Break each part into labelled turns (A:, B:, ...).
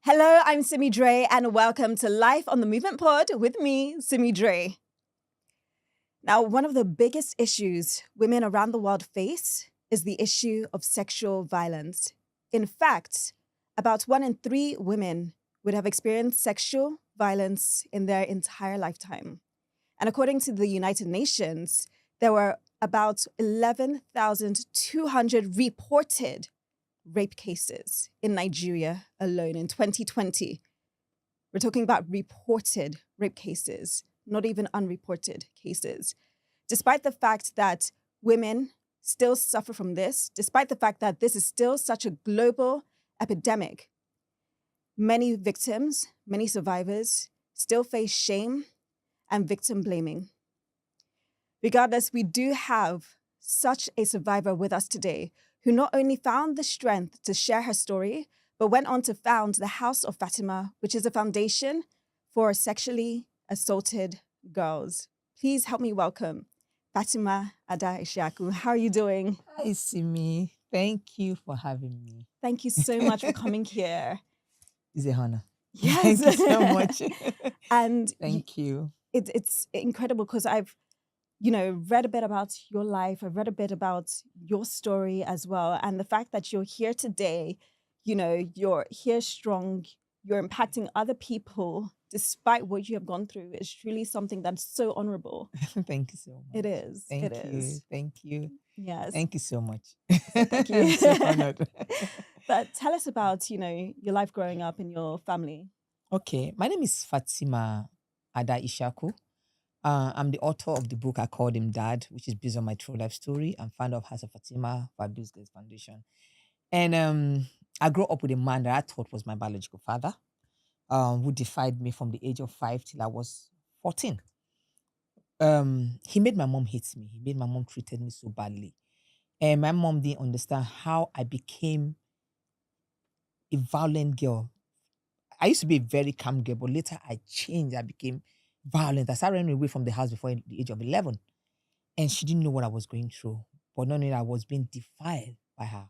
A: Hello, I'm Simi Dre, and welcome to Life on the Movement Pod with me, Simi Dre. Now, one of the biggest issues women around the world face is the issue of sexual violence. In fact, about 1 in 3 women would have experienced sexual violence in their entire lifetime. And according to the United Nations, there were about 11,200 reported rape cases in Nigeria alone in 2020. We're talking about reported rape cases, not even unreported cases. Despite the fact that women still suffer from this, despite the fact that this is still such a global epidemic, many victims, many survivors still face shame and victim blaming. Regardless, we do have such a survivor with us today who not only found the strength to share her story, but went on to found the House of Fatima, which is a foundation for sexually assaulted girls. Please help me welcome Fatima Ada Ishaku. How are you doing?
B: Hi, Simi. Thank you for having me.
A: Thank you so much for coming here.
B: It's a honor.
A: Yes.
B: Thank you so much.
A: And
B: Thank you.
A: it's incredible because I've read a bit about your life. I've read a bit about your story as well. And the fact that you're here today, you're here strong, you're impacting other people despite what you have gone through is truly something that's so honorable.
B: Thank you so much.
A: It is.
B: Thank
A: it
B: you.
A: is.
B: Thank you.
A: Yes.
B: Thank you so much.
A: Thank you.
B: I'm so honored.
A: But tell us about, your life growing up in your family.
B: Okay. My name is Fatima Ada Ishaku. I'm the author of the book I Called Him Dad, which is based on my true life story. I'm founder of House of Fatima for Abdul's Girls Foundation. And I grew up with a man that I thought was my biological father, who defied me from the age of 5 till I was 14. He made my mom hate me. He made my mom treated me so badly. And my mom didn't understand how I became a violent girl. I used to be a very calm girl, but later I changed. I became violent. I started running away from the house before the age of 11. And she didn't know what I was going through. But not knowing I was being defiled by her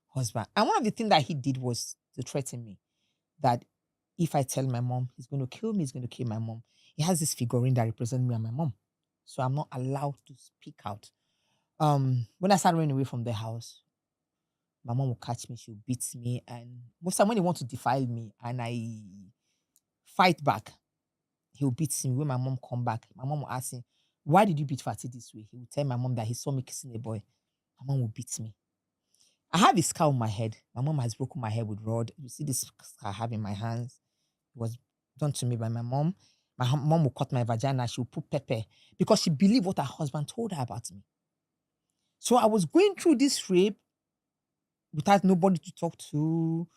B: husband. And one of the things that he did was to threaten me that if I tell my mom, he's going to kill me, he's going to kill my mom. He has this figurine that represents me and my mom. So I'm not allowed to speak out. When I started running away from the house, my mom will catch me, she'll beat me, and most time when he wants to defile me and I fight back, he'll beat me. When my mom come back, my mom will ask him, why did you beat Fatih this way? He will tell my mom that he saw me kissing a boy. My mom will beat me. I have a scar on my head. My mom has broken my head with rod. You see this scar I have in my hands. It was done to me by my mom. My mom will cut my vagina. She will put pepper because she believed what her husband told her about me. So I was going through this rape without nobody to talk to,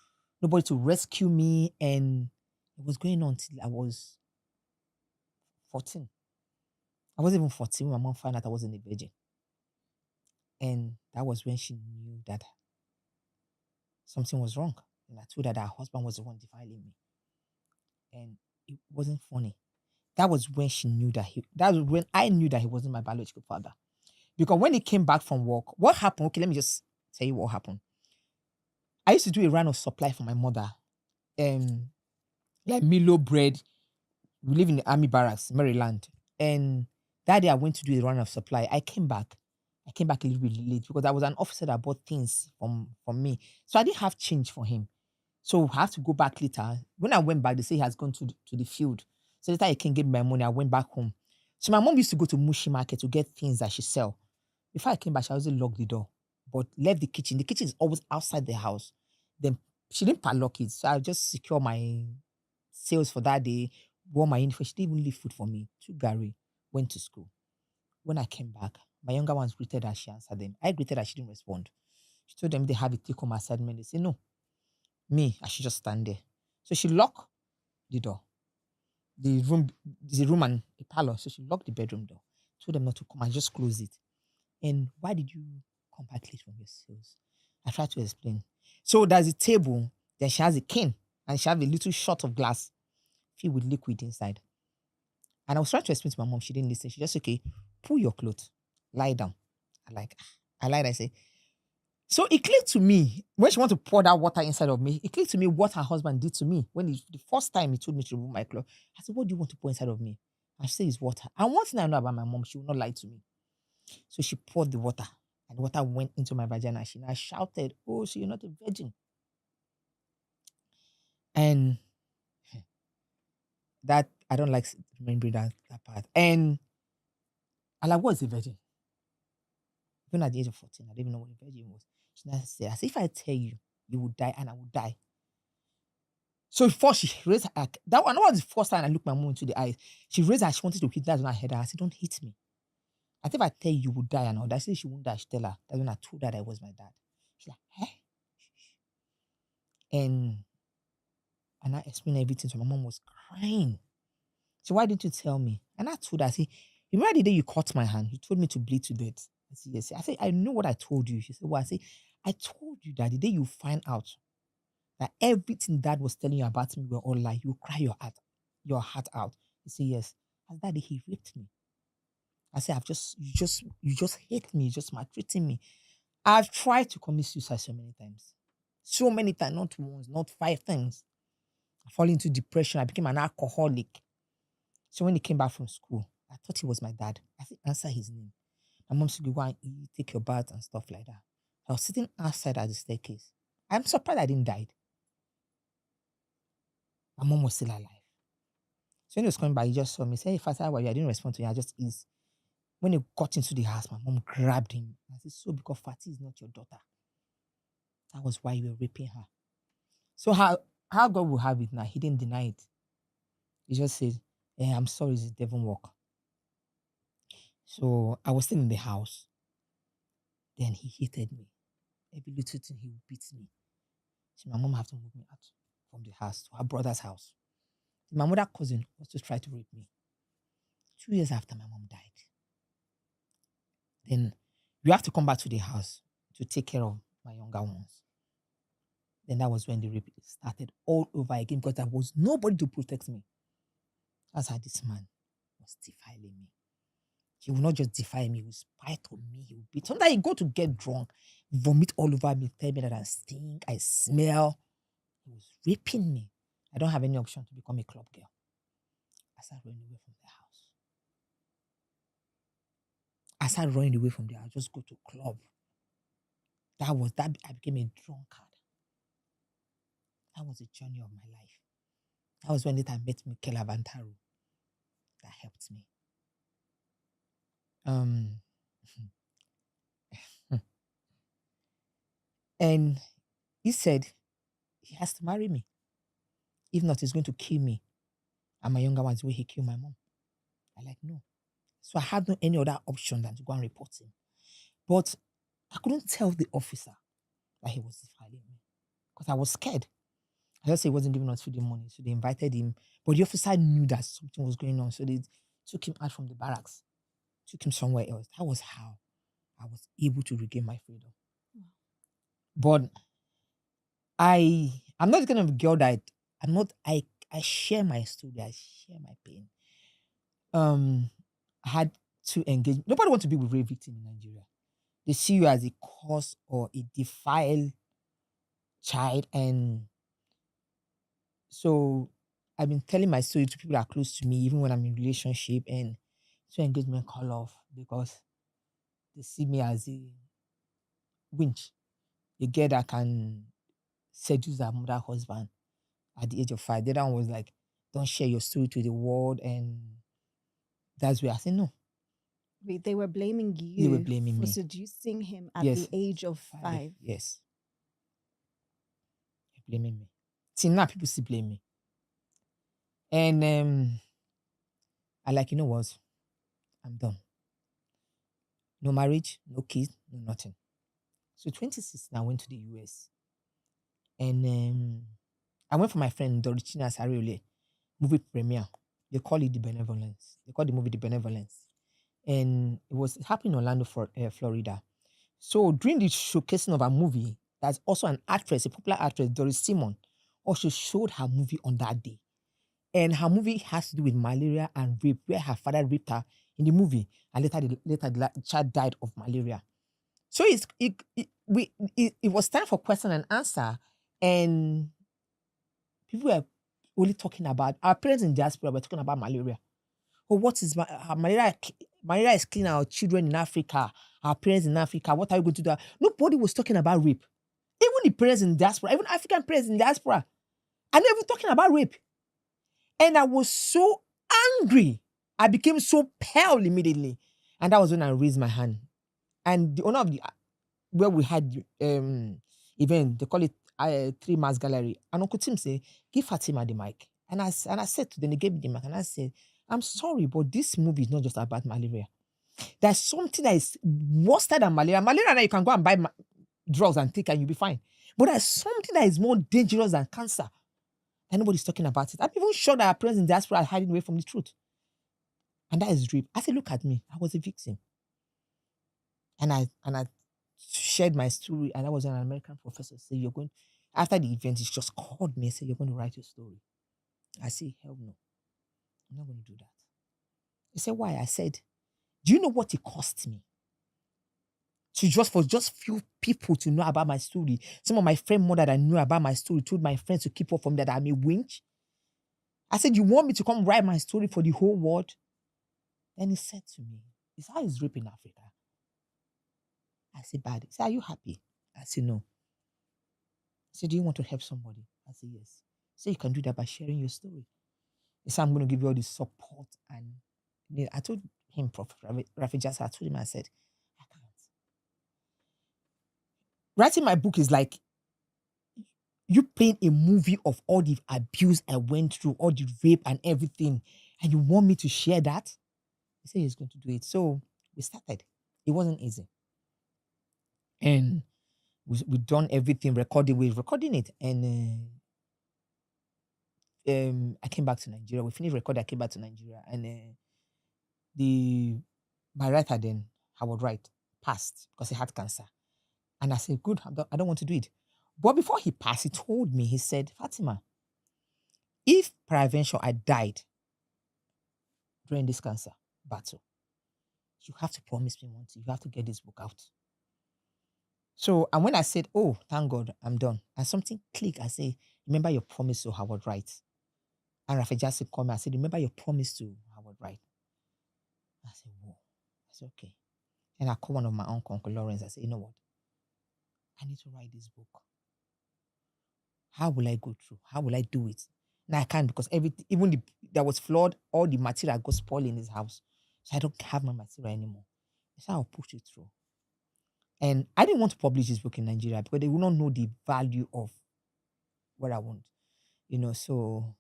B: nobody to rescue me. And it was going on till I was 14. I wasn't even 14 when my mom found out I wasn't a virgin. And that was when she knew that something was wrong. And I told her that her husband was the one defiling me. And it wasn't funny. That was when she knew that was when I knew that he wasn't my biological father. Because when he came back from work, what happened? Okay, let me just tell you what happened. I used to do a run of supply for my mother. Like Milo bread. We live in the army barracks, Maryland. And that day I went to do a run of supply. I came back a little bit late because I was an officer that bought things from me. So I didn't have change for him. So I have to go back later. When I went back, they say he has gone to the field. So later I can get my money. I went back home. So my mom used to go to Mushi Market to get things that she sell. Before I came back, she always locked the door, but left the kitchen. The kitchen is always outside the house. Then she didn't padlock it. So I just secure my sales for that day, wore my uniform. She didn't even leave food for me. Took Gary, went to school. When I came back, my younger ones greeted her, she answered them. I greeted her, she didn't respond. She told them they have a take-home assignment. They said, no, me, I should just stand there. So she locked the door. The room and a parlor. So she locked the bedroom door. Told them not to come and just close it. And why did you come back late from your sales? I tried to explain. So there's a table, then she has a cane, and she has a little shot of glass filled with liquid inside. And I was trying to explain to my mom, she didn't listen. She just, okay, pull your clothes, lie down. I lied. I say, So it clicked to me when she wanted to pour that water inside of me. It clicked to me what her husband did to me when the first time he told me to remove my clothes. I said, "What do you want to pour inside of me?" And she said, "It's water." And one thing I know about my mom, she will not lie to me. So she poured the water, and the water went into my vagina. She now shouted, "Oh, so you're not a virgin?" And that I don't like remembering that part. And I like, "What's a virgin?" Even at the age of 14, I didn't even know what a virgin was. She now said, "As if I tell you, you will die, and I will die." So before she raised her, that one was the first time I looked my mom into the eyes. She raised her, she wanted to hit that when I heard her. I said, "Don't hit me. I think if I tell you, you will die and all that." I said she won't die. She tell her. That's when I told her that I was my dad. She's like, "Hey." And I explained everything. So my mom was crying. So why didn't you tell me? And I told her, I said, "You remember the day you cut my hand? You told me to bleed to death." I said, "Yes." I said, "I know what I told you." She said, "Well," I said, "I told you that the day you find out that everything dad was telling you about me were all lie, you cry your heart out." He said, "Yes." I said, "Daddy, he raped me." I said, you just hate me, you just maltreating me. I've tried to commit suicide so many times. So many times, not once, not 5 times. I fall into depression. I became an alcoholic. So when he came back from school, I thought he was my dad. I said, "Answer his name." My mom said, "Go and eat, take your bath and stuff like that." I was sitting outside at the staircase. I'm surprised I didn't die. My mom was still alive. So when he was coming back, he just saw me, say, "Hey, Father, how are you?" I didn't respond to him. I just eased. When he got into the house, my mom grabbed him. I said, "So because Fatih is not your daughter, that was why you were raping her." So how God will have it now? He didn't deny it. He just said, "I'm sorry, it's the devil work." So I was still in the house. Then he hated me. Every little thing he would beat me. So my mom had to move me out from the house to her brother's house. My mother cousin was to try to rape me. 2 years after my mom died. Then you have to come back to the house to take care of my younger ones. Then that was when the rape started all over again because there was nobody to protect me. That's how this man was defiling me. He will not just defile me, he will spite on me, he will beat. Sometimes he go to get drunk, vomit all over me, tell me that I stink, I smell. He was raping me. I don't have any option to become a club girl. I started running away from the house. I started running away from there. I just go to club. That I became a drunkard. That was the journey of my life. That was when later I met Mikel Avantaro. That helped me. Um, and he said he has to marry me. If not, he's going to kill me. And my younger ones, the way he killed my mom. I like, no. So I had no any other option than to go and report him. But I couldn't tell the officer that he was defiling me because I was scared. I just said he wasn't giving us feeding money. So they invited him. But the officer knew that something was going on. So they took him out from the barracks, took him somewhere else. That was how I was able to regain my freedom. But I'm not the kind of girl that I share my story, I share my pain. I had to engage. Nobody wants to be with rape victim in Nigeria. They see you as a cause or a defiled child. And so I've been telling my story to people that are close to me, even when I'm in relationship, and so engagement call off because they see me as a winch, a girl that can seduce her mother husband at the age of 5. The other one was like, "Don't share your story to the world." And that's where I said, no.
A: Wait, they were blaming you
B: They were blaming
A: for
B: me.
A: seducing him at
B: Yes.
A: the age of 5.
B: Yes. They're blaming me. Till now, people still blame me. And I like, you know what? I'm done. No marriage, no kids, no nothing. So 2016, I went to the US. And I went for my friend Dorichina Sariole movie premiere. They call it The Benevolence. They call the movie The Benevolence. And it was happening in Orlando, Florida. So during the showcasing of a movie, there's also an actress, a popular actress, Doris Simon, also showed her movie on that day. And her movie has to do with malaria and rape, where her father raped her in the movie, and later the child died of malaria. So it was time for question and answer, and people were only talking about our parents in diaspora were talking about malaria. Oh, what is malaria? Malaria is killing our children in Africa, our parents in Africa. What are you going to do? Nobody was talking about rape. Even the parents in diaspora, even African parents in diaspora, are not even talking about rape. And I was so angry. I became so pale immediately. And that was when I raised my hand. And the owner of the where we had event, they call it Three Mass Gallery. And Uncle Tim said, give Fatima the mic. And I said to them, they gave me the mic, and I said, I'm sorry, but this movie is not just about malaria. There's something that is worse than malaria. Malaria, now you can go and buy drugs and take and you'll be fine. But there's something that is more dangerous than cancer. And nobody's talking about it. I'm even sure that our parents in diaspora are hiding away from the truth. And that is rape. I said, look at me. I was a victim. And I shared my story, and I was an American professor. Say, you're going after the event, he just called me and said, you're going to write your story. I said, hell no. I'm not going to do that. He said, why? I said, do you know what it cost me? For just few people to know about my story. Some of my friend mother that knew about my story told my friends to keep up from that I'm a winch. I said, you want me to come write my story for the whole world? Then he said to me, is how is rape in Africa? I said, bad. He said, are you happy? I said, no. He said, do you want to help somebody? I said, yes. He said, you can do that by sharing your story. He said, I'm going to give you all the support. And I told him, Prof. Rafi Jassa, I told him, I said, I can't. Writing my book is like you playing a movie of all the abuse I went through, all the rape and everything, and you want me to share that? He said he's going to do it. So we started. It wasn't easy. And we done everything, we're recording it. And I came back to Nigeria. We finished recording, I came back to Nigeria. And my writer then, Howard Wright, passed because he had cancer. And I said, good, I don't want to do it. But before he passed, he told me, he said, Fatima, if peradventure I died during this cancer battle, you have to promise me one thing. You have to get this book out. So, and when I said, oh, thank God, I'm done, and something clicked, I say, remember your promise to Howard Wright. And Rafi Jassy called me, I said, remember your promise to Howard Wright. I said, whoa. I said, okay. And I called one of my uncle Lawrence. I said, you know what? I need to write this book. How will I go through? How will I do it? Now I can't because everything, even that was flawed, all the material got spoiled in his house. So I don't have my material anymore. So I'll push it through. And I didn't want to publish this book in Nigeria because they will not know the value of what I want. So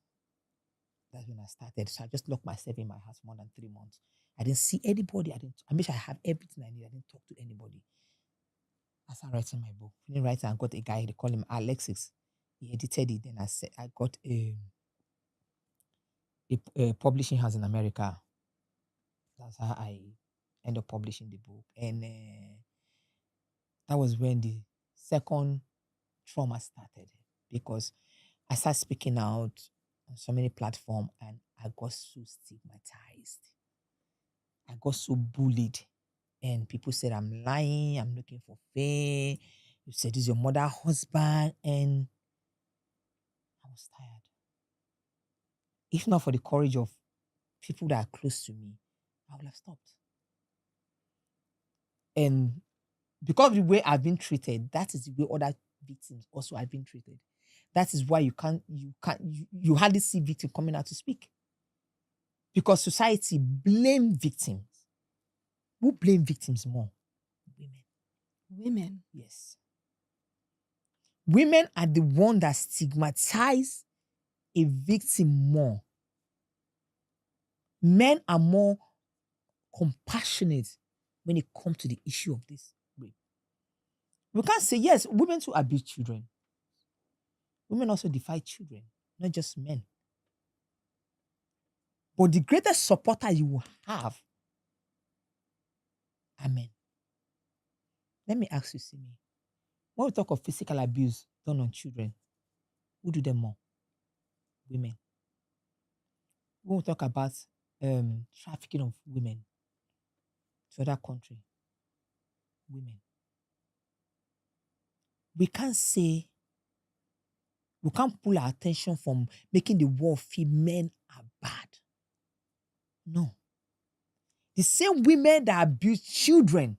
B: that's when I started. So I just locked myself in my house more than 3 months. I didn't see anybody. I made sure I have everything I need. I didn't talk to anybody. I started writing my book. When I got a guy, they call him Alexis. He edited it. Then I got a publishing house in America. That's how I ended up publishing the book. And that was when the second trauma started because I started speaking out on so many platforms and I got so stigmatized. I got so bullied. And people said I'm lying, I'm looking for fame. You said this is your mother's husband. And I was tired. If not for the courage of people that are close to me, I would have stopped. And because of the way I've been treated, that is the way other victims also have been treated. That is why you hardly see victims coming out to speak. Because society blame victims. Who blame victims more? Women.
A: Women.
B: Yes. Women are the one that stigmatize a victim more. Men are more compassionate when it comes to the issue of this rape. We can't say, yes, women too abuse children. Women also defy children, not just men. But the greatest supporter you will have are men. Let me ask you, Simi. When we talk of physical abuse done on children, who do them more? Women. When we talk about trafficking of women to other country, women. we can't say, we can't pull our attention from making the world feel men are bad. No. The same women that abuse children,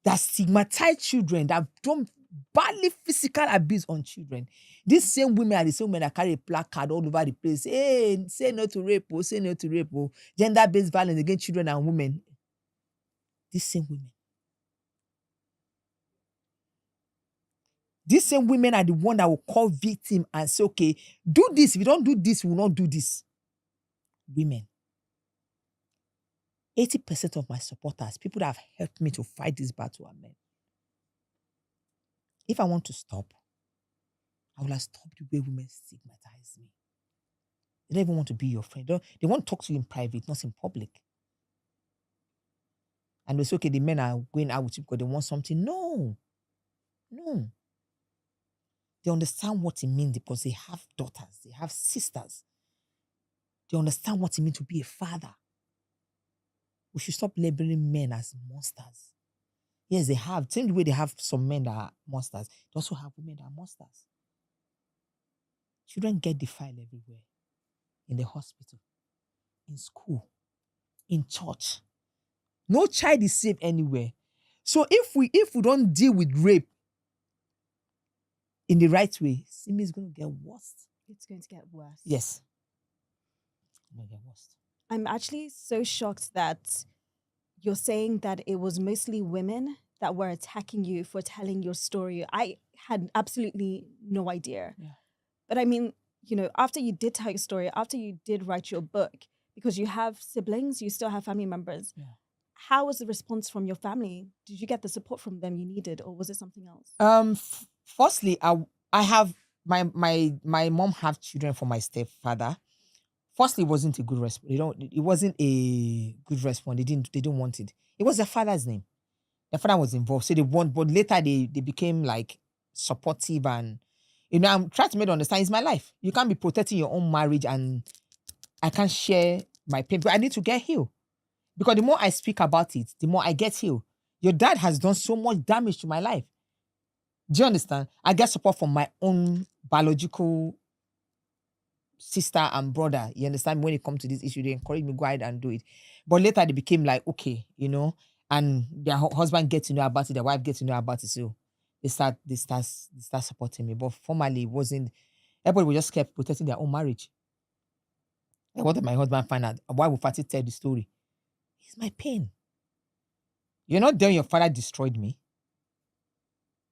B: that stigmatize children, that don't badly physical abuse on children. These same women are the same women that carry a placard all over the place. Hey, say no to rape, oh, say no to rape, oh, gender-based violence against children and women. These same women. These same women are the one that will call victim and say, okay, do this. If you don't do this, we will not do this. Women. 80% of my supporters, people that have helped me to fight this battle, are men. If I want to stop, I will have stopped the way women stigmatize me. They don't even want to be your friend. They want to talk to you in private, not in public. And they say, okay, the men are going out with you because they want something. No. No. They understand what it means because they have daughters, they have sisters. They understand what it means to be a father. We should stop labeling men as monsters. Yes, they have. Same way they have some men that are monsters, they also have women that are monsters. Children get defiled everywhere. In the hospital, in school, in church. No child is safe anywhere. So if we don't deal with rape in the right way, Simi is going to get worse.
A: It's going to get worse.
B: Yes. It's going to get worse.
A: I'm actually so shocked that you're saying that it was mostly women that were attacking you for telling your story. I had absolutely no idea.
B: Yeah.
A: But I mean, you know, after you did tell your story, after you did write your book, because you have siblings, you still have family members.
B: Yeah.
A: How was the response from your family? Did you get the support from them you needed, or was it something else?
B: Firstly, I have my mom have children for my stepfather. Firstly, it wasn't a good response. It wasn't a good response. They didn't want it. It was their father's name. Their father was involved. So they want, but later they became like supportive and I'm trying to make them understand it's my life. You can't be protecting your own marriage and I can't share my pain. But I need to get healed. Because the more I speak about it, the more I get healed. Your dad has done so much damage to my life. Do you understand? I get support from my own biological sister and brother. You understand? When it comes to this issue, they encourage me, go ahead and do it. But later they became like, okay, and their husband gets to know about it, their wife gets to know about it. So they start supporting me. But formally, it wasn't. Everybody just kept protecting their own marriage. And what did my husband find out? Why would Fatih tell the story? It's my pain. You're not there when your father destroyed me.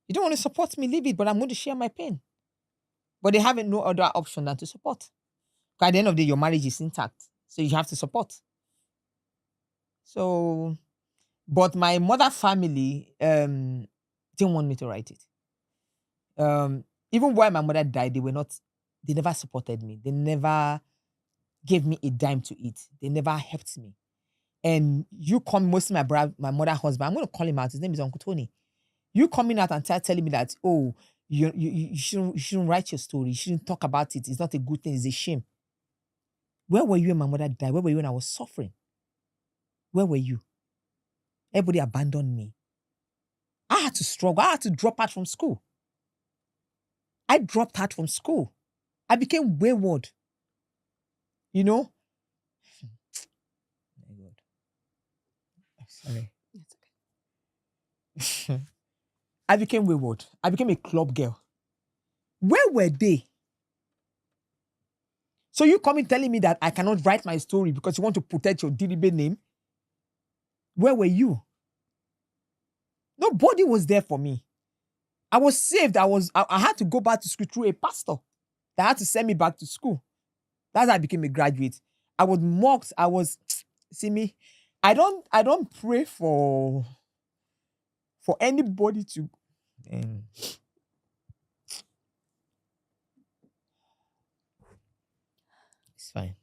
B: You don't want to support me, leave it, but I'm going to share my pain. But they have no other option than to support. Because at the end of the day, your marriage is intact. So you have to support. So, but my mother family didn't want me to write it. Even while my mother died, they never supported me. They never gave me a dime to eat. They never helped me. And you come, mostly my mother's husband, I'm going to call him out. His name is Uncle Tony. You coming out and telling me that, oh, you shouldn't write your story. You shouldn't talk about it. It's not a good thing. It's a shame. Where were you when my mother died? Where were you when I was suffering? Where were you? Everybody abandoned me. I had to struggle. I had to drop out from school. I dropped out from school. I became wayward. My God. Sorry. It's okay. I became wayward. I became a club girl. Where were they? So you coming telling me that I cannot write my story because you want to protect your Diribe name? Where were you? Nobody was there for me. I was saved. I had to go back to school through a pastor that had to send me back to school. That's how I became a graduate. I was mocked. See me, I don't pray for anybody to it's fine.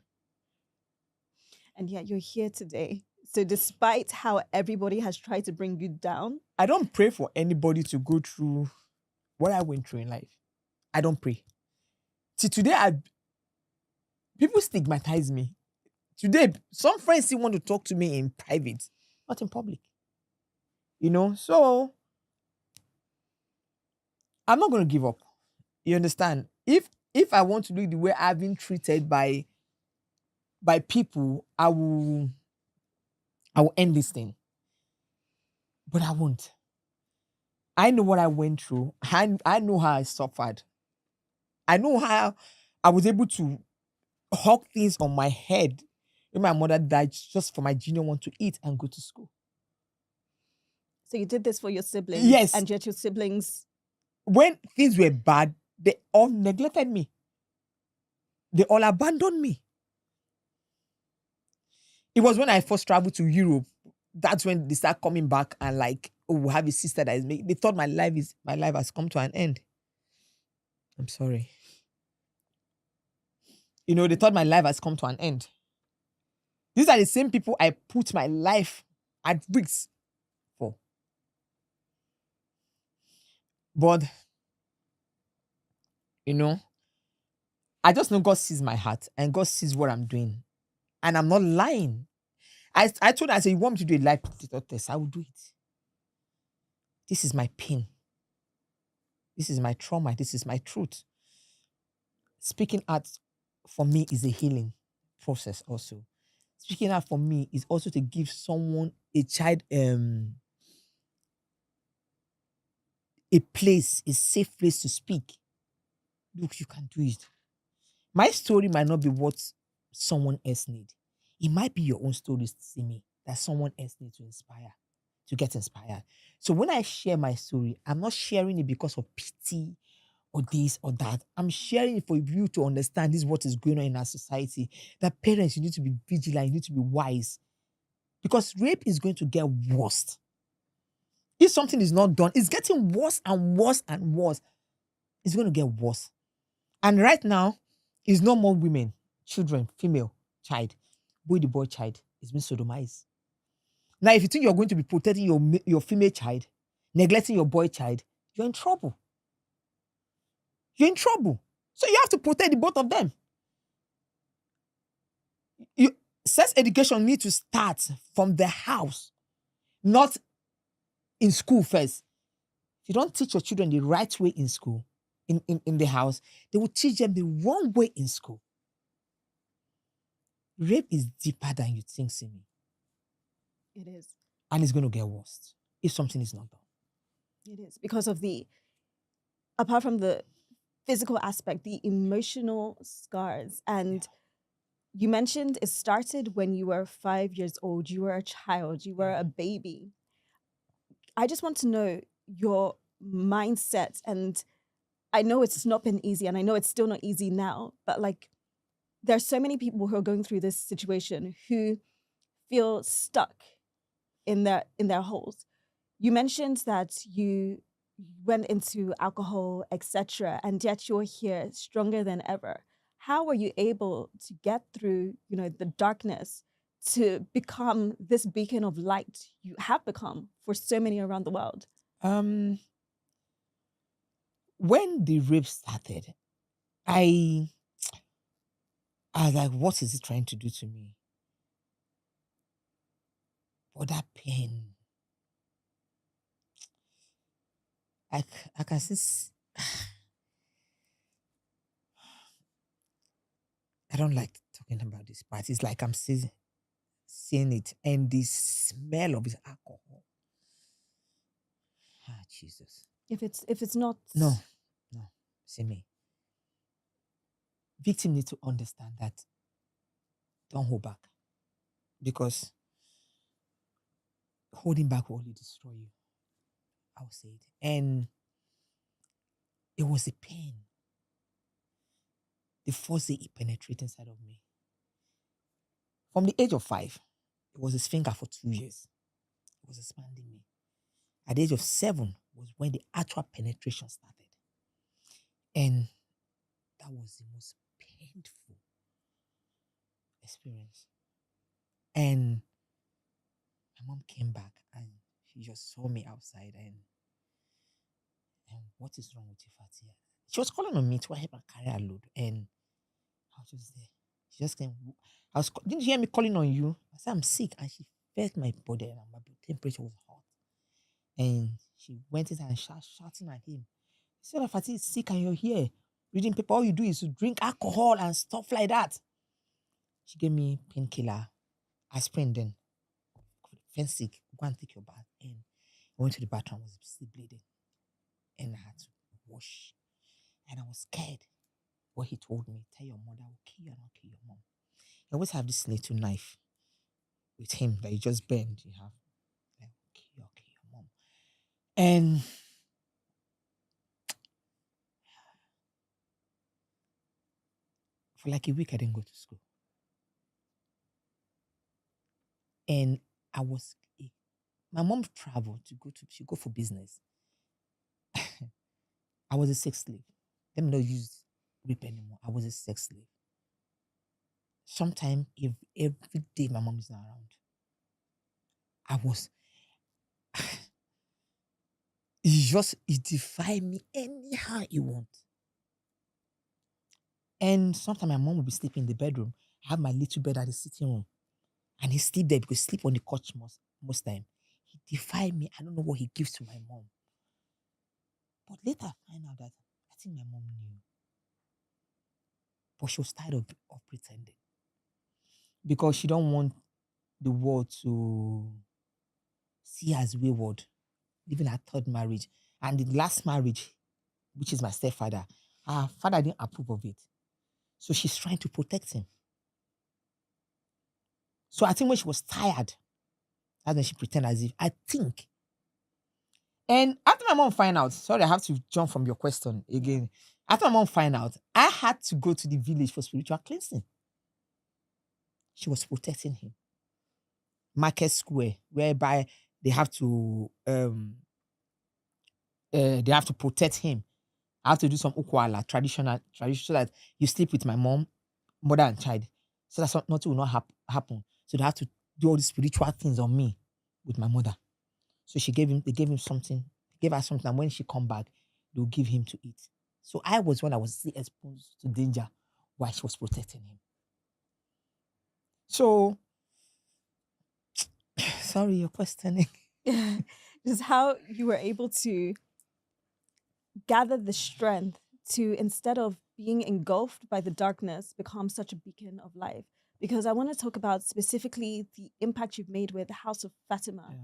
A: And yet you're here today. So despite how everybody has tried to bring you down,
B: I don't pray for anybody to go through what I went through in life. I don't pray. See, today people stigmatize me. Today, some friends still want to talk to me in private, not in public. So I'm not gonna give up. You understand? If I want to look the way I've been treated by people, I will end this thing. But I won't. I know what I went through. I know how I suffered. I know how I was able to hawk things on my head when my mother died just for my junior one to eat and go to school.
A: So you did this for your siblings,
B: Yes.
A: and yet your siblings.
B: When things were bad, they all neglected me. They all abandoned me. It was when I first traveled to Europe. That's when they start coming back and like, oh, we have a sister that is making. They thought my life has come to an end. I'm sorry. They thought my life has come to an end. These are the same people I put my life at risk for. But, I just know God sees my heart and God sees what I'm doing. And I'm not lying. I told her, I said, you want me to do a life test? I will do it. This is my pain. This is my trauma. This is my truth. Speaking out for me is a healing process also. Speaking out for me is also to give someone, a child, a place, a safe place to speak. Look, you can do it. My story might not be what someone else needs. It might be your own story, see me, that someone else needs to get inspired. So when I share my story, I'm not sharing it because of pity or this or that. I'm sharing it for you to understand this is what is going on in our society. That parents, you need to be vigilant, you need to be wise. Because rape is going to get worse. If something is not done, it's getting worse and worse and worse. It's going to get worse. And right now, it's no more women, children, female, child. The boy child is being sodomized. Now, if you think you're going to be protecting your female child, neglecting your boy child, you're in trouble. You're in trouble. So you have to protect the both of them. Sex education needs to start from the house, not in school first. If you don't teach your children the right way in school, in the house, they will teach them the wrong way in school. Rape is deeper than you think, Simi.
A: It is.
B: And it's going to get worse if something is not done.
A: It is because of apart from the physical aspect, the emotional scars. And you mentioned it started when you were 5 years old. You were a child. You were a baby. I just want to know your mindset. And I know it's not been easy, and I know it's still not easy now, but like there's so many people who are going through this situation who feel stuck in their holes. You mentioned that you went into alcohol, etc., and yet you're here stronger than ever. How were you able to get through, the darkness to become this beacon of light you have become for so many around the world?
B: When the rape started, I was like, what is it trying to do to me? But that pain, I can see. I don't like talking about this, but it's like I'm seeing it, and the smell of his alcohol. Ah, Jesus.
A: If it's not
B: No. See me. Victim need to understand that. Don't hold back. Because holding back will only destroy you. I will say it. And it was a pain. The force it penetrated inside of me. From the age of 5, it was his finger for 2 years. It was expanding me. At the age of 7 was when the actual penetration started. And that was the most painful experience. And my mom came back and she just saw me outside and what is wrong with you, Fatia? She was calling on me to help her carry her load. And I was just there. She just came. Didn't you hear me calling on you? I said, I'm sick. And she felt my body and my temperature was hot. And she went in and shouting at him. She said, Fati is sick and you're here reading paper. All you do is to drink alcohol and stuff like that. She gave me painkiller, aspirin then. Feel sick, go and take your bath. And I went to the bathroom, I was still bleeding. And I had to wash. And I was scared. What he told me, tell your mother, I'll kill you and I'll kill your mom. I always have this little knife with him that you just bend. You have, like, I'll kill your mom. And for like a week, I didn't go to school. And my mom traveled she go for business. I was a sex slave. Let me not use rape anymore. I was a sex slave. Sometimes every day my mom is not around. It defied me anyhow you want. And sometimes my mom will be sleeping in the bedroom. I have my little bed at the sitting room. And he sleep there because he sleep on the couch most time. He defied me. I don't know what he gives to my mom. But later I find out that I think my mom knew. But she was tired of pretending. Because she don't want the world to see her as wayward. Even her third marriage. And the last marriage, which is my stepfather, her father didn't approve of it. So she's trying to protect him. So I think when she was tired, that's when she pretended as if, I think. And after my mom find out, sorry, I have to jump from your question again. After my mom find out, I had to go to the village for spiritual cleansing. She was protecting him. Market Square, whereby they have to protect him. I have to do some ukwala, traditional, so that you sleep with my mom, mother and child. So that nothing will not happen. So they have to do all these spiritual things on me with my mother. So they gave her something, and when she come back, they'll give him to eat. So I was still exposed to danger while she was protecting him. So, sorry, you're questioning.
A: Just how you were able to gather the strength to, instead of being engulfed by the darkness, become such a beacon of life. Because I want to talk about specifically the impact you've made with the House of Fatima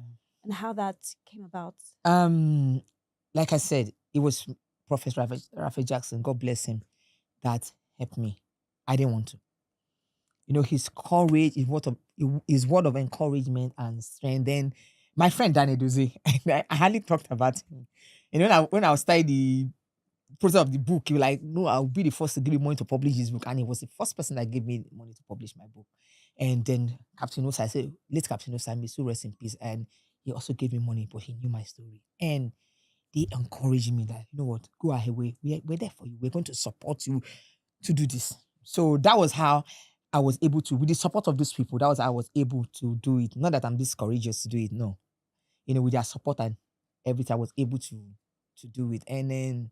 A: and how that came about.
B: Like I said, it was Prophet Raphael Jackson, God bless him, that helped me. I didn't want to. His courage, his word of encouragement and strength. Then my friend Danny Dozie, I hardly talked about him. When I was studying the process of the book, he was like, no, I'll be the first to give you money to publish his book. And he was the first person that gave me money to publish my book. And then Captain Osa, I said, late Captain Osa, may so rest in peace. And he also gave me money, but he knew my story. And they encouraged me that, you know what, go ahead, we're there for you. We're going to support you to do this. So that was how I was able to, with the support of those people, that was how I was able to do it. Not that I'm this courageous to do it, no. With their support and everything, I was able to do it. And then,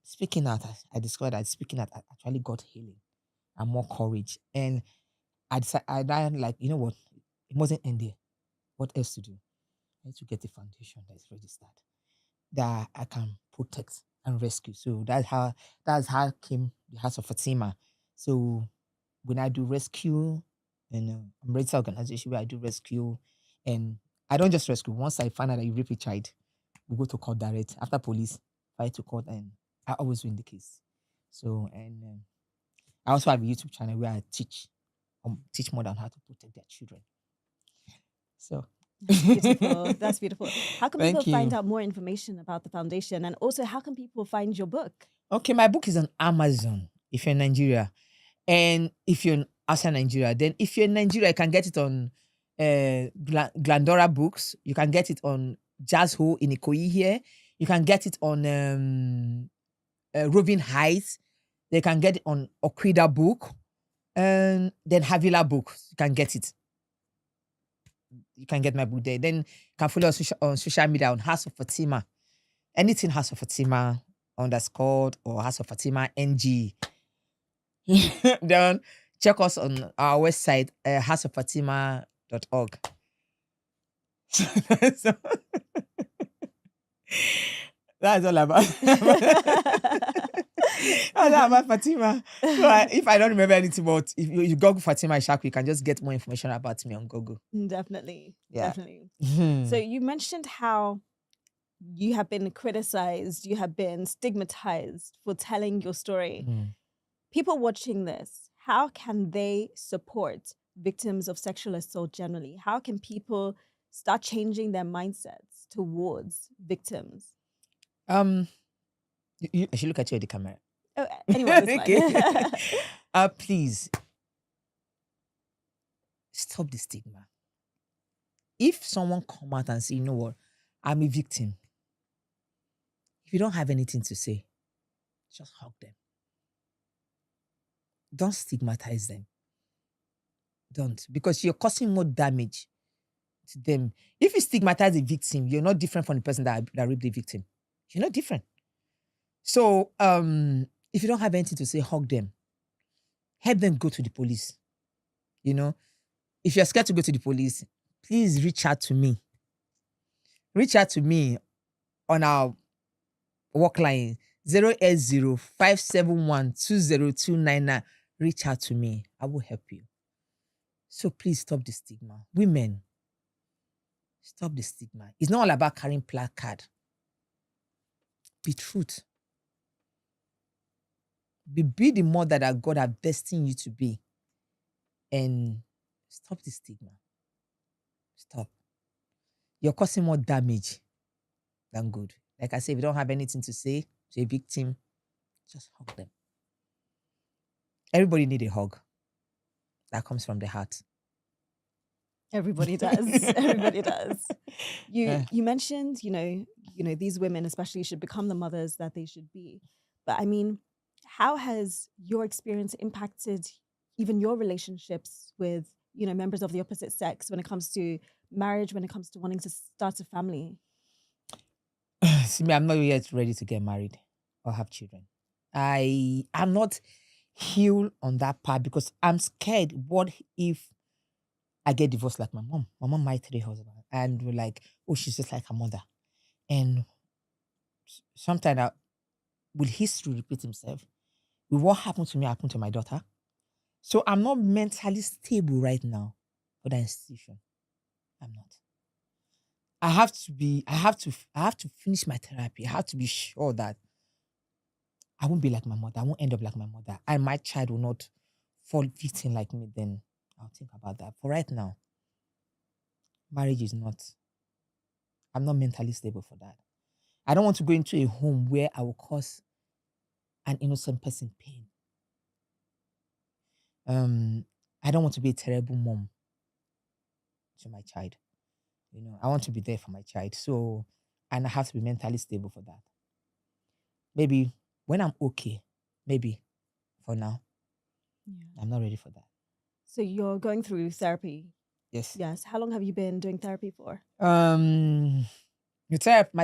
B: speaking out, I discovered that speaking out actually got healing and more courage. And I decided, like, you know what, it wasn't end there. What else to do? I need to get a foundation that is registered, that I can protect and rescue. So that's how came the House of Fatima. So when I do rescue, I'm registered organization where I do rescue, and I don't just rescue. Once I find out that you rape a child, we go to court direct. After police, fight to court, and I always win the case. So, and I also have a YouTube channel where I teach more than how to protect their children. So
A: beautiful. That's beautiful. How can
B: Thank
A: people
B: you.
A: find out more information about the foundation? And also, how can people find your book?
B: Okay, my book is on Amazon if you're in Nigeria. And if you're outside Nigeria, then if you're in Nigeria, you can get it on Glendora Books. You can get it on Jazz Ho in Ikoyi here. You can get it on Roving Heights. They can get it on Okwida Book. And then Havila Books. You can get it. You can get my book there. Then you can follow us on social media on House of Fatima. Anything House of Fatima _ or House of Fatima NG. Then check us on our website, houseoffatima.org. That's all about. That's all about Fatima. So if I don't remember anything about, if you Google Fatima Ishaku, you can just get more information about me on Google.
A: Definitely.
B: Yeah.
A: Definitely.
B: Hmm.
A: So you mentioned how you have been criticized, you have been stigmatized for telling your story.
B: Hmm.
A: People watching this, how can they support victims of sexual assault generally? How can people start changing their mindsets towards victims?
B: I should look at you at the camera.
A: Oh, anyone is fine.
B: Please stop the stigma. If someone come out and say, you know what, I'm a victim. If you don't have anything to say, just hug them. Don't stigmatize them. Don't, because you're causing more damage to them. If you stigmatize a victim, you're not different from the person that raped the victim. You're not different. So, if you don't have anything to say, hug them. Help them go to the police. You know, if you're scared to go to the police, please reach out to me. Reach out to me on our work line 080-571-20299. Reach out to me. I will help you. So please stop the stigma. Women, stop the stigma. It's not all about carrying placard. Be truth. Be the mother that God has destined you to be. And stop the stigma. Stop. You're causing more damage than good. Like I said, if you don't have anything to say to a victim, just hug them. Everybody need a hug. That comes from the heart.
A: Everybody does. Everybody does.
B: Yeah.
A: You mentioned, you know, these women especially should become the mothers that they should be. But I mean, how has your experience impacted even your relationships with, you know, members of the opposite sex when it comes to marriage, when it comes to wanting to start a family?
B: See me, I'm not yet ready to get married or have children. I'm not healed on that part because I'm scared. What if I get divorced like my mom? My mom married 3 husbands, and we're like, oh, she's just like her mother. And sometimes, will history repeat himself? Will what happened to me happen to my daughter? So I'm not mentally stable right now for that institution. I'm not. I have to finish my therapy. I have to be sure that I won't be like my mother. I won't end up like my mother. And my child will not fall victim like me. Then I'll think about that. For right now, marriage is not, I'm not mentally stable for that. I don't want to go into a home where I will cause an innocent person pain. I don't want to be a terrible mom to my child. You know, I want to be there for my child. So, and I have to be mentally stable for that. Maybe when I'm okay, maybe for now,
A: Yeah.
B: I'm not ready for that.
A: So you're going through therapy.
B: Yes.
A: Yes. How long have you been doing therapy for?
B: My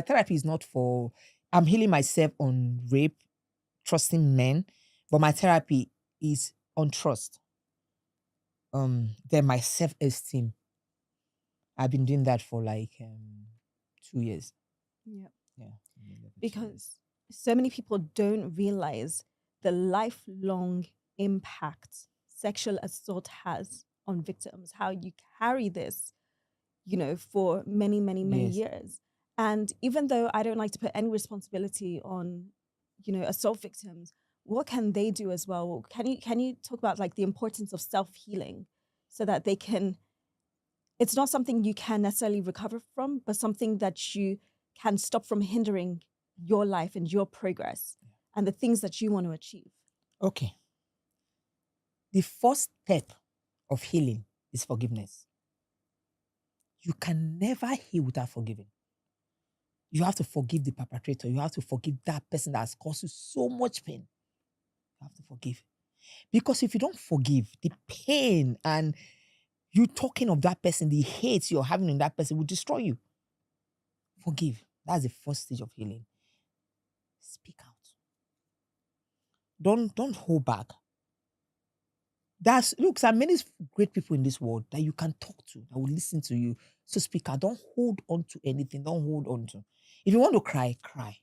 B: therapy is not for, I'm healing myself on rape, trusting men, but my therapy is on trust. Then my self-esteem. I've been doing that for like 2 years.
A: Yeah.
B: Yeah. I've been doing that for 2 years.
A: Because so many people don't realize the lifelong impact sexual assault has on victims, how you carry this, you know, for many, many, many
B: Yes.
A: years. And even though I don't like to put any responsibility on, you know, assault victims, what can they do as well? Can you talk about like the importance of self-healing so that they can, it's not something you can necessarily recover from, but something that you can stop from hindering your life and your progress and the things that you want to achieve?
B: Okay. The first step of healing is forgiveness. You can never heal without forgiving. You have to forgive the perpetrator. You have to forgive that person that has caused you so much pain. You have to forgive. Because if you don't forgive, the pain and you talking of that person, the hate you're having in that person will destroy you. Forgive. That's the first stage of healing. Speak out. Don't hold back. There are many great people in this world that you can talk to, that will listen to you. So speak out. Don't hold on to anything. Don't hold on to. If you want to cry, cry.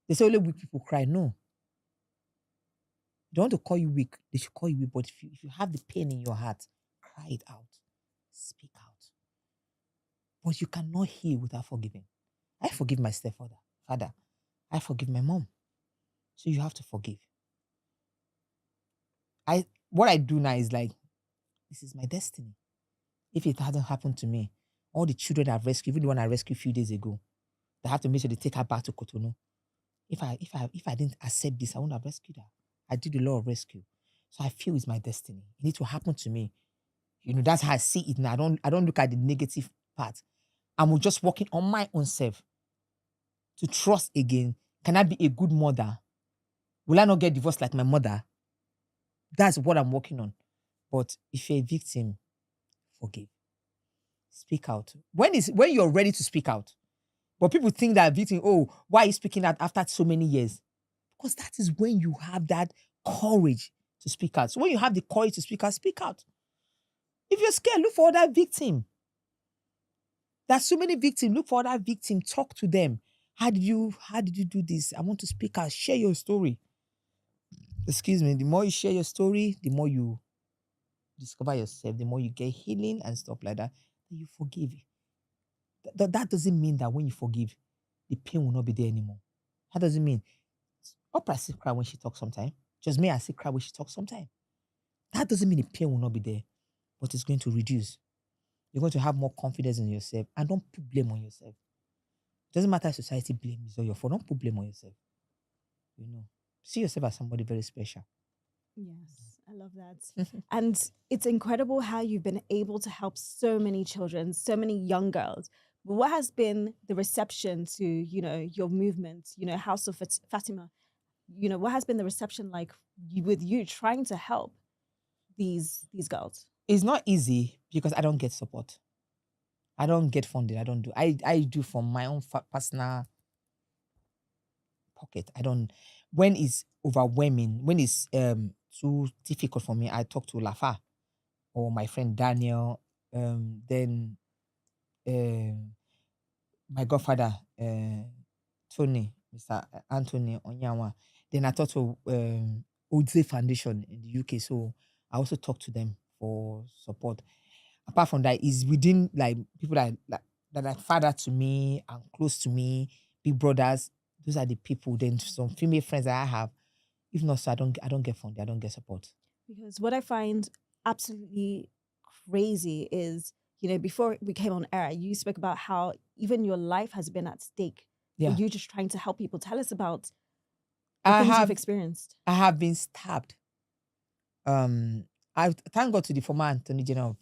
B: They say only weak people cry. No. They want to call you weak. They should call you weak. But if you have the pain in your heart, cry it out. Speak out. But you cannot heal without forgiving. I forgive my stepfather, father. I forgive my mom. So you have to forgive. What I do now is like, this is my destiny. If it hadn't happened to me, all the children I've rescued, even the one I rescued a few days ago, they have to make sure they take her back to Cotonou. If I didn't accept this, I wouldn't have rescued her. I did the law of rescue. So I feel it's my destiny. It needs to happen to me. That's how I see it now. I don't look at the negative part. I'm just working on my own self to trust again. Can I be a good mother? Will I not get divorced like my mother? That's what I'm working on. But if you're a victim, forgive. Speak out. When you're ready to speak out. But people think that victim, why are you speaking out after so many years? Because that is when you have that courage to speak out. So when you have the courage to speak out, speak out. If you're scared, look for that victim. There's so many victims. Look for that victim. Talk to them. How did you do this? I want to speak out. Share your story. Excuse me. The more you share your story, the more you discover yourself, the more you get healing and stuff like that. Then you forgive. That doesn't mean that when you forgive, the pain will not be there anymore. That doesn't mean Oprah still cry when she talks sometimes. Just me, I still cry when she talks sometimes. That doesn't mean the pain will not be there, but it's going to reduce. You're going to have more confidence in yourself, and don't put blame on yourself. It doesn't matter if society blames you or your fault. Don't put blame on yourself. See yourself as somebody very special.
A: Yes, I love that. And it's incredible how you've been able to help so many children, so many young girls. But what has been the reception to, your movement, House of Fatima? What has been the reception like with you trying to help these girls?
B: It's not easy because I don't get support. I don't get funded. I do from my own personal pocket. When it's overwhelming, when it's too difficult for me, I talk to Lafa or my friend Daniel. Then my godfather, Tony, Mr. Anthony Onyawa. Then I talk to Odze Foundation in the UK. So I also talk to them for support. Apart from that, is within like people that are father to me and close to me, big brothers. Those are the people. Then some female friends that I have. If not, so I don't get funded. I don't get support.
A: Because what I find absolutely crazy is, before we came on air, you spoke about how even your life has been at stake.
B: Yeah.
A: You just trying to help people. Tell us about the things you've experienced.
B: I have been stabbed. I thank God to the former Attorney General of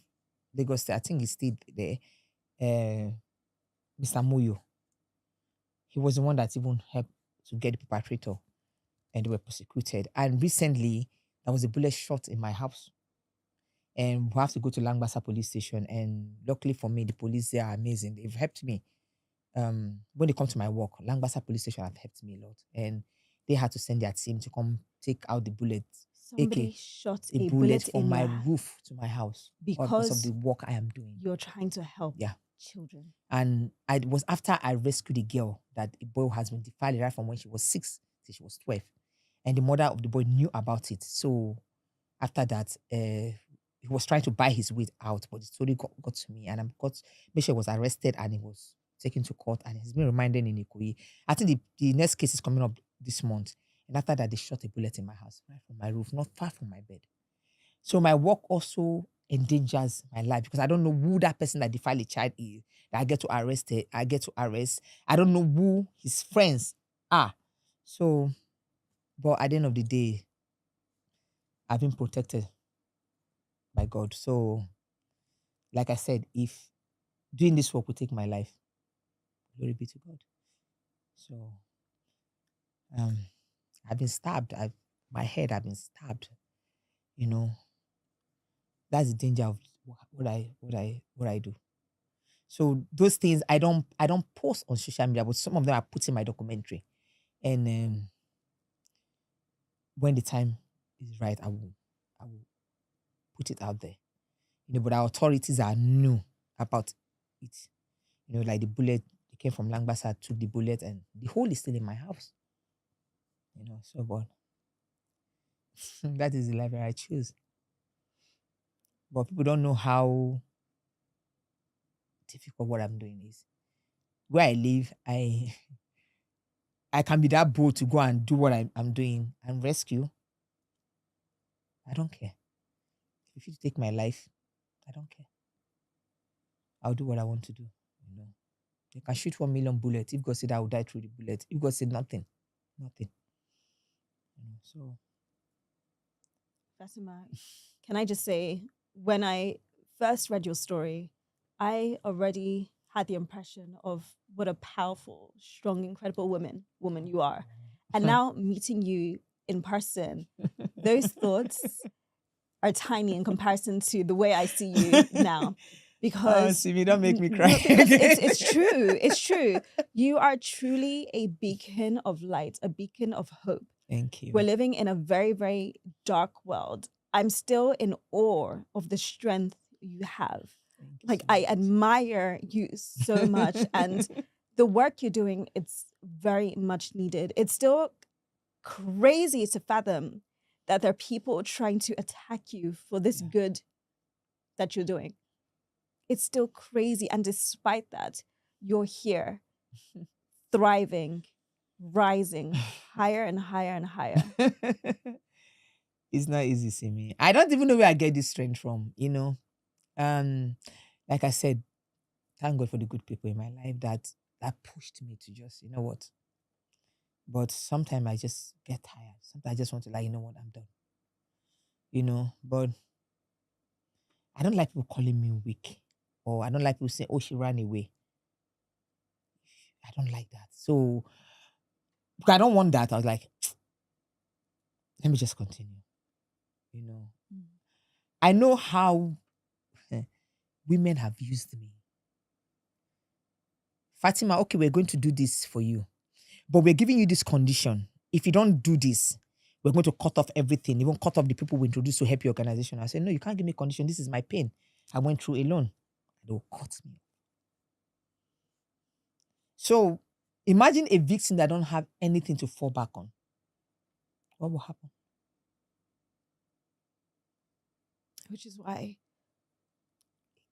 B: Lagos State. I think he stayed there. Mr. Muyo. He was the one that even helped to get the perpetrator, and they were prosecuted. And recently, there was a bullet shot in my house. And we have to go to Langbasa police station. And luckily for me, the police there are amazing. They've helped me. When they come to my work, Langbasa police station have helped me a lot. And they had to send their team to come take out the bullets.
A: Somebody shot a bullet
B: from my roof to my house because of the work I am doing.
A: You're trying to help children.
B: And it was after I rescued the girl that a boy has been defiled right from when she was 6 till she was 12. And the mother of the boy knew about it. So after that, he was trying to buy his way out, but the story got to me, and Misha was arrested and he was taken to court, and he's been remanded in Ikoyi. I think the next case is coming up this month. And after that, they shot a bullet in my house, right from my roof, not far from my bed. So my work also endangers my life because I don't know who that person that defiled a child is, that I get to arrest. I don't know who his friends are. So, but at the end of the day, I've been protected by God. So, like I said, if doing this work will take my life, glory be to God. So, I've been stabbed. I've been stabbed. That's the danger of what I do. So those things I don't post on social media, but some of them I put in my documentary. And when the time is right, I will put it out there. But our authorities are new about it. Like the bullet, they came from Langbasa, took the bullet, and the hole is still in my house. So but that is the life that I choose. But people don't know how difficult what I'm doing is. Where I live, I can be that bold to go and do what I'm doing and rescue. I don't care. If you take my life, I don't care. I'll do what I want to do. You know, you can shoot 1 million bullets. If God said I will die through the bullet, if God said nothing, nothing. So
A: Fatima, can I just say, when I first read your story, I already had the impression of what a powerful, strong, incredible woman you are. And now meeting you in person, those thoughts are tiny in comparison to the way I see you now. Because
B: see, don't make me cry.
A: no, because it's true. It's true. You are truly a beacon of light, a beacon of hope.
B: Thank you.
A: We're living in a very, very dark world. I'm still in awe of the strength you have. Like, I admire you so much. And the work you're doing, it's very much needed. It's still crazy to fathom that there are people trying to attack you for this good that you're doing. It's still crazy. And despite that, you're here, thriving, rising higher and higher and higher.
B: It's not easy, Simi. I don't even know where I get this strength from, Like I said, thank God for the good people in my life that pushed me to just, you know what. But sometimes I just get tired. Sometimes I just want to like, you know what, I'm done. But I don't like people calling me weak. Or I don't like people saying, oh, she ran away. I don't like that. So because I don't want that. I was like, let me just continue. I know how women have used me. Fatima, okay, we're going to do this for you. But we're giving you this condition. If you don't do this, we're going to cut off everything, even cut off the people we introduce to help your organization. I said, no, you can't give me a condition. This is my pain. I went through alone. They will cut me. So imagine a victim that don't have anything to fall back on. What will happen?
A: Which is why,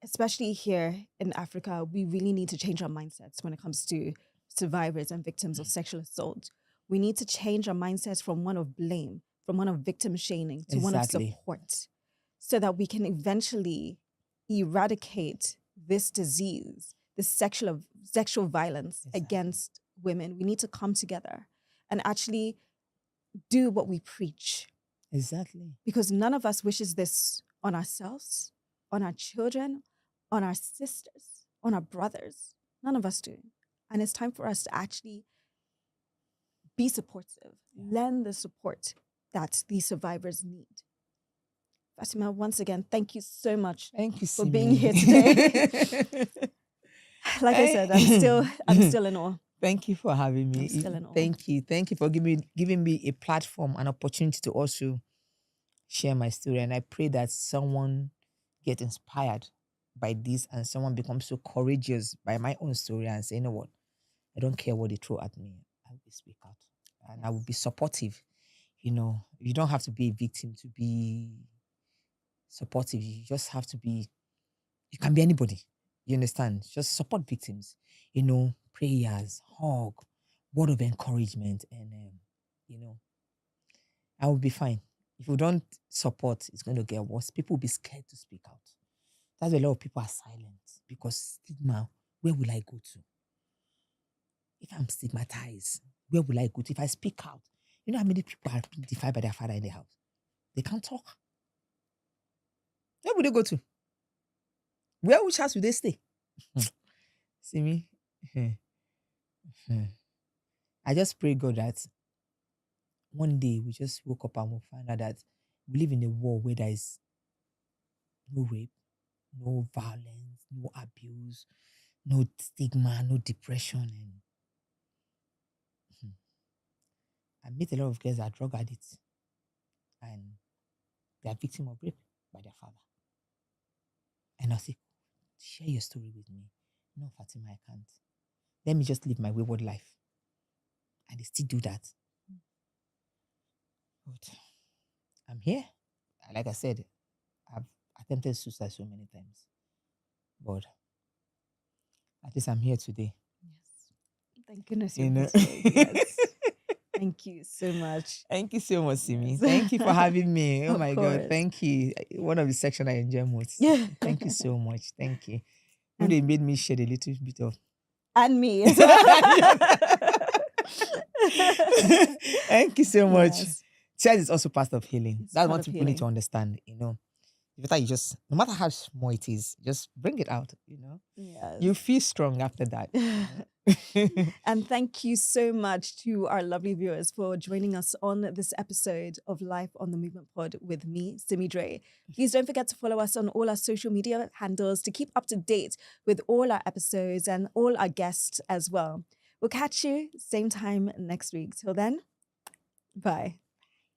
A: especially here in Africa, we really need to change our mindsets when it comes to survivors and victims of sexual assault. We need to change our mindsets from one of blame, from one of victim shaming to one of support, so that we can eventually eradicate this disease, this sexual violence against women. We need to come together and actually do what we preach.
B: Exactly.
A: Because none of us wishes this on ourselves, on our children, on our sisters, on our brothers. None of us do. And it's time for us to actually be supportive, lend the support that these survivors need. Fatima, once again, thank you so much for being here today. Like I said, I'm still in awe.
B: Thank you for having me.
A: I'm still in awe.
B: Thank you for giving me a platform, an opportunity to also share my story. And I pray that someone get inspired by this and someone becomes so courageous by my own story and say, you know what, I don't care what they throw at me. I will speak out and I will be supportive. You don't have to be a victim to be supportive. You just have to be, you can be anybody. You understand? Just support victims. Prayers, hug, word of encouragement, and I will be fine. If you don't support, it's going to get worse. People will be scared to speak out. That's why a lot of people are silent because stigma. Where will I go to? If I'm stigmatized, where will I go to? If I speak out, you know how many people are being defied by their father in the house? They can't talk. Where will they go to? Which house will they stay? See me? I just pray God that one day we just woke up and we'll find out that we live in a world where there is no rape, no violence, no abuse, no stigma, no depression. And I meet a lot of girls that are drug addicts and they are victims of rape by their father. And I say, share your story with me. No, Fatima, I can't. Let me just live my wayward life. And they still do that. But I'm here. Like I said, I've attempted suicide so many times, but at least I'm here today.
A: Yes. Thank goodness
B: You
A: you're
B: know.
A: here today. Yes. Thank you so much.
B: Thank you so much, Simi.
A: Yes.
B: Thank you for having me. Oh
A: Of
B: my God.
A: course.
B: Thank you. One of the section I enjoy most.
A: Yeah.
B: Thank you so much. Thank you. You
A: And-
B: really made me shed a little bit of.
A: And me as well.
B: Thank you so much.
A: Yes.
B: Tears is also part of healing.
A: It's
B: That's
A: part
B: what
A: of
B: people need to
A: healing.
B: understand. You just, no matter how small it is, just bring it out.
A: Yes.
B: You feel strong after that.
A: And thank you so much to our lovely viewers for joining us on this episode of Life on the Movement Pod with me, Simi Dre. Please don't forget to follow us on all our social media handles to keep up to date with all our episodes and all our guests as well. We'll catch you same time next week. Till then, bye.